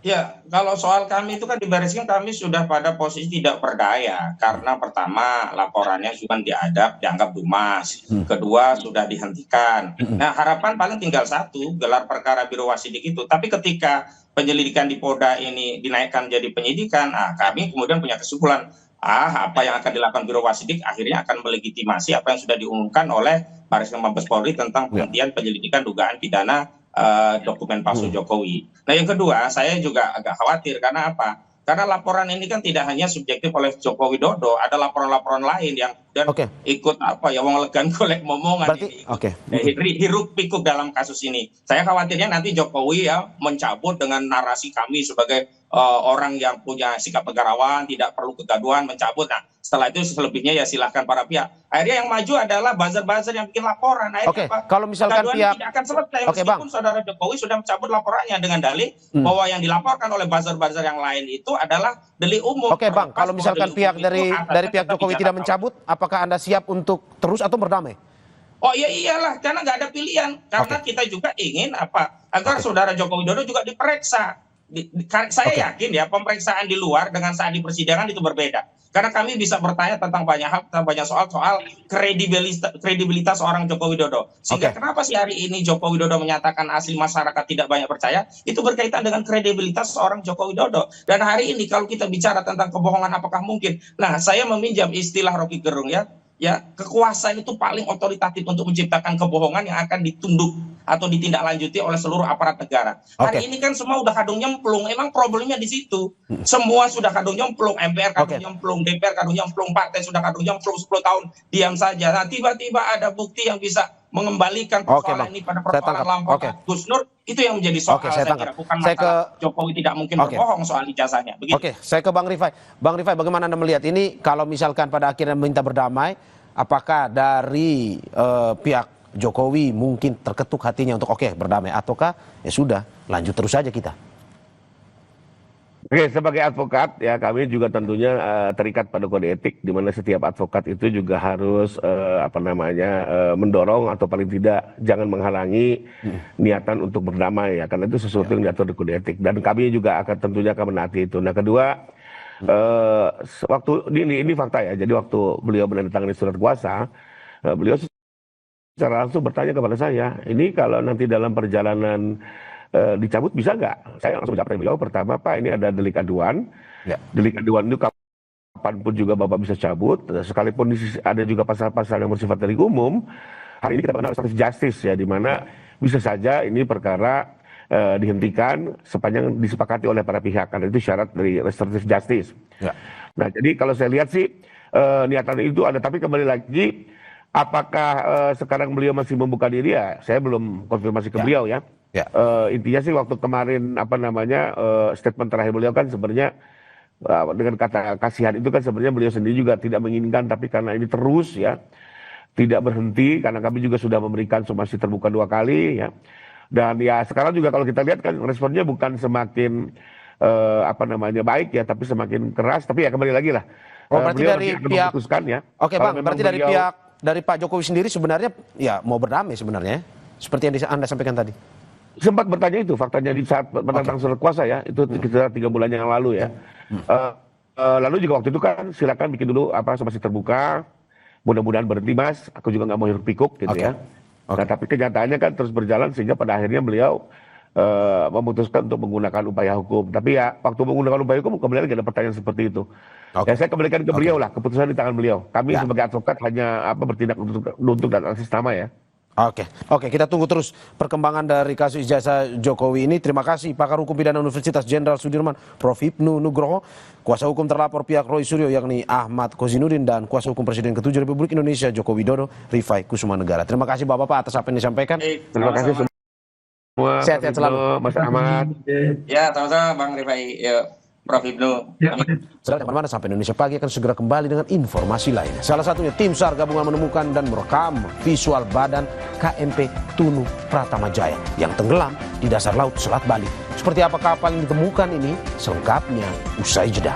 Ya, kalau soal kami itu kan di Baris Krim kami sudah pada posisi tidak berdaya karena pertama laporannya cuma dianggap dumas, kedua sudah dihentikan. Nah harapan paling tinggal satu, gelar perkara Biro Wasidik itu. Tapi ketika penyelidikan di Polda ini dinaikkan jadi penyidikan, kami kemudian punya kesimpulan, apa yang akan dilakukan Biro Wasidik akhirnya akan melegitimasi apa yang sudah diumumkan oleh Baris Krim Mabes Polri tentang penghentian penyelidikan dugaan pidana dokumen palsu Jokowi. Nah yang kedua, saya juga agak khawatir karena apa? Karena laporan ini kan tidak hanya subjektif oleh Joko Widodo, ada laporan-laporan lain yang ikut mengelegan golek momongan ini, hiruk pikuk dalam kasus ini. Saya khawatirnya nanti Jokowi mencabut dengan narasi kami sebagai orang yang punya sikap negarawan, tidak perlu kegaduhan, mencabut. Nah setelah itu selebihnya ya silahkan para pihak. Akhirnya yang maju adalah buzzer-buzzer yang bikin laporan. Akhirnya kalau misalkan pihak tidak akan selesai meskipun saudara Jokowi sudah mencabut laporannya dengan dalih bahwa yang dilaporkan oleh buzzer-buzzer yang lain itu adalah delik umum. Bang, kalau misalkan pihak dari pihak Jokowi tidak mencabut, apakah Anda siap untuk terus atau berdamai? Oh iya iyalah, karena nggak ada pilihan. Karena kita juga ingin agar saudara Joko Widodo juga diperiksa. Saya yakin ya pemeriksaan di luar dengan saat di persidangan itu berbeda. Karena kami bisa bertanya tentang banyak hal, tentang banyak soal kredibilitas seorang Joko Widodo. Sehingga kenapa sih hari ini Joko Widodo menyatakan asli masyarakat tidak banyak percaya? Itu berkaitan dengan kredibilitas seorang Joko Widodo. Dan hari ini kalau kita bicara tentang kebohongan apakah mungkin? Nah, saya meminjam istilah Rocky Gerung kekuasaan itu paling otoritatif untuk menciptakan kebohongan yang akan ditunduk atau ditindaklanjuti oleh seluruh aparat negara. Hari ini kan semua udah kadung nyemplung, emang problemnya di situ. Semua sudah kadung nyemplung, MPR kadung nyemplung, DPR kadung nyemplung, partai sudah kadung nyemplung 10 tahun diam saja. Nah, tiba-tiba ada bukti yang bisa mengembalikan persoalan ini pada persoalan lampau Gus Nur, itu yang menjadi soal saya kira. Bukan masalah Jokowi tidak mungkin berbohong soal ijazahnya. Begitu. Saya ke Bang Rifai. Bang Rifai, bagaimana Anda melihat ini kalau misalkan pada akhirnya minta berdamai, apakah dari pihak Jokowi mungkin terketuk hatinya untuk berdamai, ataukah ya sudah lanjut terus saja kita? Sebagai advokat ya kami juga tentunya terikat pada kode etik di mana setiap advokat itu juga harus mendorong atau paling tidak jangan menghalangi niatan untuk berdamai ya, karena itu sesuatu yang diatur di kode etik dan kami juga tentunya akan menaati itu. Nah kedua, waktu ini fakta ya, jadi waktu beliau menandatangani surat kuasa, beliau secara langsung bertanya kepada saya, ini kalau nanti dalam perjalanan dicabut bisa nggak? Saya langsung menjawab beliau, pertama Pak ini ada delik aduan, delik aduan itu kapanpun juga Bapak bisa cabut, sekalipun ada juga pasal-pasal yang bersifat delik umum. Hari ini kita mengenal obstruction of justice ya, di mana bisa saja ini perkara dihentikan sepanjang disepakati oleh para pihak, karena itu syarat dari restoratif justice. Ya. Nah, jadi kalau saya lihat sih niatan itu ada, tapi kembali lagi apakah sekarang beliau masih membuka diri, ya saya belum konfirmasi ke beliau ya. Ya. Intinya sih waktu kemarin statement terakhir beliau kan sebenarnya dengan kata kasihan itu kan sebenarnya beliau sendiri juga tidak menginginkan, tapi karena ini terus ya tidak berhenti, karena kami juga sudah memberikan somasi terbuka 2 kali ya. Dan ya sekarang juga kalau kita lihat kan responnya bukan semakin baik ya, tapi semakin keras. Tapi ya kembali lagi lah. Berarti dari pihak ya. Oke Bang, berarti dari pihak dari Pak Jokowi sendiri sebenarnya ya mau berdamai sebenarnya, seperti yang Anda sampaikan tadi. Sempat bertanya itu faktanya di saat menantang surat kuasa ya, itu sekitar 3 bulan yang lalu ya. Lalu juga waktu itu kan silakan bikin dulu somasi terbuka. Mudah-mudahan berhenti Mas. Aku juga nggak mau hiruk pikuk gitu ya. Nah, tapi kenyataannya kan terus berjalan sehingga pada akhirnya beliau memutuskan untuk menggunakan upaya hukum. Tapi ya waktu menggunakan upaya hukum kembali lagi ada pertanyaan seperti itu. Ya saya kembalikan ke beliau lah, keputusan di tangan beliau. Kami sebagai advokat hanya bertindak untuk dan atas nama ya. Oke, kita tunggu terus perkembangan dari kasus ijazah Jokowi ini. Terima kasih pakar hukum pidana Universitas Jenderal Sudirman, Prof. Hipnu Nugroho, kuasa hukum terlapor pihak Roy Suryo yakni Ahmad Kozinudin, dan kuasa hukum Presiden ke-7 Republik Indonesia Joko Widodo, Rifai Kusumanegara. Terima kasih Bapak-bapak atas apa yang disampaikan. Terima kasih semua. Sehat-sehat selalu. Mas Ahmad. Ya, sama-sama Bang Rifai. Prof. Hipnu. Saudara kemana-mana, sampai Indonesia Pagi akan segera kembali dengan informasi lainnya. Salah satunya tim SAR gabungan menemukan dan merekam visual badan KMP Tunu Pratamajaya yang tenggelam di dasar laut Selat Bali. Seperti apa kapal yang ditemukan ini? Selengkapnya usai jeda.